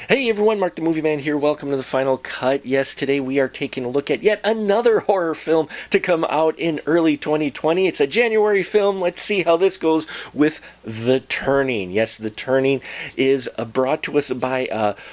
Hey everyone, Mark the Movie Man here. Welcome to the final cut. Yes, today we are taking a look at yet another horror film to come out in early 2020. It's a January film. Let's see how this goes with The Turning. Yes, The Turning is brought to us by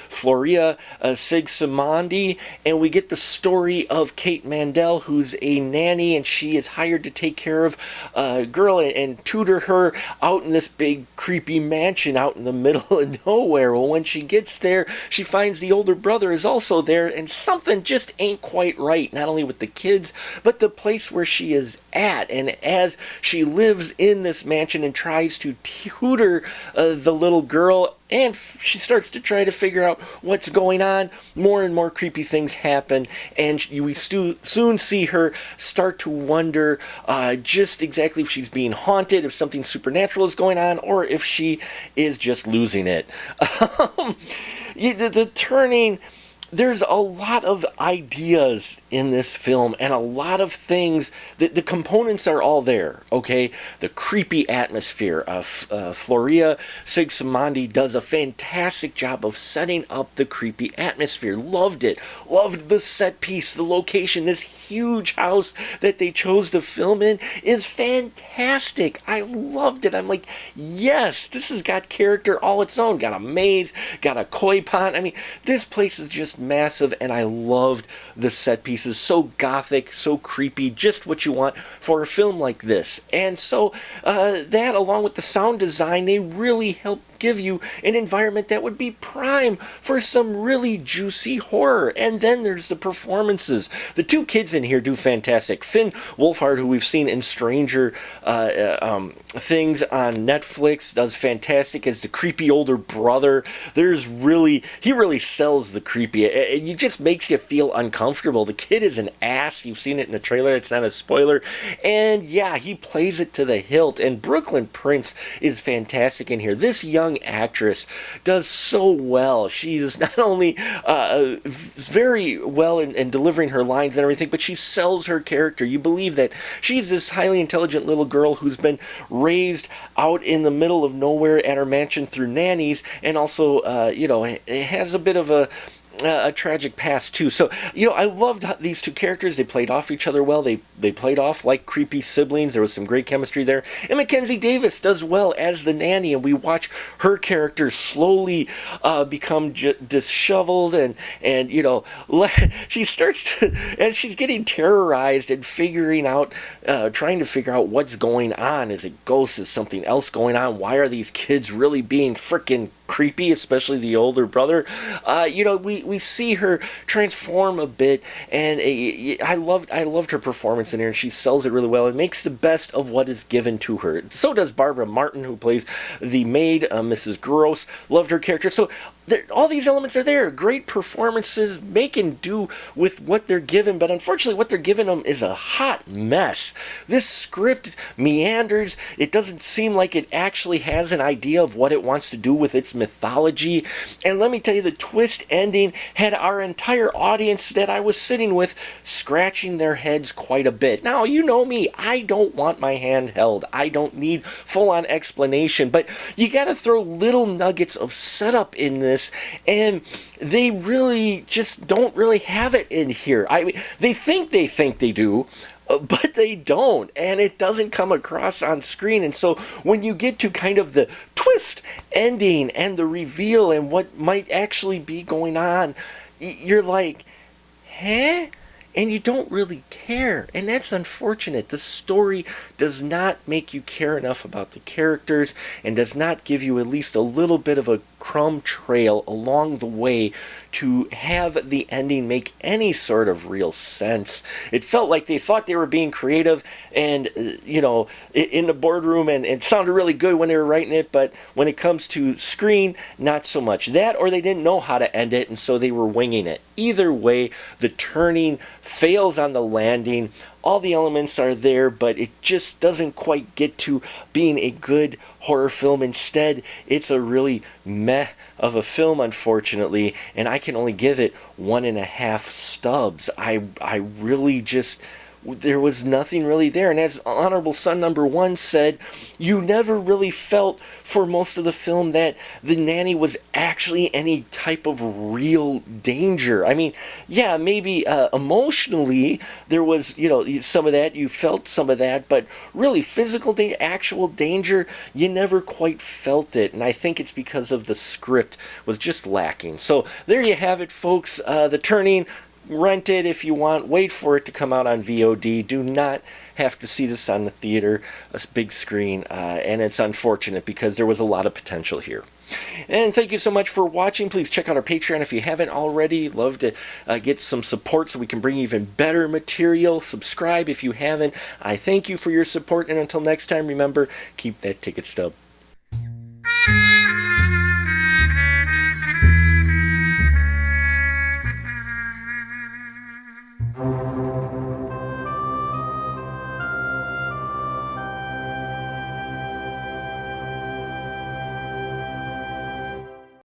Floria Sigsamandi, and we get the story of Kate Mandel, who's a nanny, and she is hired to take care of a girl and tutor her out in this big creepy mansion out in the middle of nowhere. Well, when she gets there, she finds the older brother is also there, and something just ain't quite right, not only with the kids, but the place where she is at. And as she lives in this mansion and tries to tutor the little girl, and she starts to try to figure out what's going on, more and more creepy things happen, and we soon see her start to wonder just exactly if she's being haunted, if something supernatural is going on, or if she is just losing it. The Turning, there's a lot of ideas in this film and a lot of things. The components are all there, okay? The creepy atmosphere. Floria Sigsamandi does a fantastic job of setting up the creepy atmosphere. Loved it. Loved the set piece, the location. This huge house that they chose to film in is fantastic. I loved it. I'm like, yes, this has got character all its own. Got a maze, got a koi pond. I mean, this place is just massive, and I loved the set pieces. So gothic, so creepy, just what you want for a film like this. And so that, along with the sound design, they really help give you an environment that would be prime for some really juicy horror. And then there's the performances. The two kids in here do fantastic. Finn Wolfhard, who we've seen in Stranger Things on Netflix, does fantastic as the creepy older brother. He really sells the creepy. It just makes you feel uncomfortable. The kid is an ass. You've seen it in the trailer. It's not a spoiler. And yeah, he plays it to the hilt. And Brooklyn Prince is fantastic in here. This young actress does so well. She's not only very well in delivering her lines and everything, but she sells her character. You believe that she's this highly intelligent little girl who's been raised out in the middle of nowhere at her mansion through nannies, and also has a bit of a tragic past too. So, I loved these two characters. They played off each other well. They played off like creepy siblings. There was some great chemistry there. And Mackenzie Davis does well as the nanny, and we watch her character slowly become disheveled, and she starts to, as she's getting terrorized and trying to figure out what's going on. Is it ghosts? Is something else going on? Why are these kids really being freaking creepy, especially the older brother? We see her transform a bit, and I loved her performance in here, and she sells it really well and makes the best of what is given to her. So does Barbara Martin, who plays the maid, Mrs. Gross. Loved her character. So all these elements are there. Great performances, making do with what they're given, but unfortunately what they're giving them is a hot mess. This script meanders. It doesn't seem like it actually has an idea of what it wants to do with its mythology. And let me tell you, the twist ending had our entire audience that I was sitting with scratching their heads quite a bit. Now, you know me, I don't want my hand held. I don't need full-on explanation, but you gotta throw little nuggets of setup in this, and they really just don't really have it in here. I mean, they think they do, but they don't, and it doesn't come across on screen. And so when you get to kind of the twist ending and the reveal and what might actually be going on, you're like, huh? And you don't really care, and that's unfortunate. The story does not make you care enough about the characters, and does not give you at least a little bit of a crumb trail along the way to have the ending make any sort of real sense. It felt like they thought they were being creative and, in the boardroom, and it sounded really good when they were writing it, but when it comes to screen, not so much. That, or they didn't know how to end it, and so they were winging it. Either way, The Turning fails on the landing. All the elements are there, but it just doesn't quite get to being a good horror film. Instead, it's a really meh of a film, unfortunately, and I can only give it 1.5 stubs. I really just there was nothing really there. And as Honorable Son number 1 said, you never really felt for most of the film that the nanny was actually any type of real danger. I mean, yeah, maybe emotionally there was, some of that, you felt some of that, but really physical danger, actual danger, you never quite felt it. And I think it's because of the script was just lacking. So there you have it, folks. The Turning. Rent it if you want. Wait for it to come out on VOD. Do not have to see this on the theater, a big screen. And it's unfortunate because there was a lot of potential here. And thank you so much for watching. Please check out our Patreon if you haven't already. Love to get some support so we can bring even better material. Subscribe if you haven't. I thank you for your support. And until next time, remember, keep that ticket stub.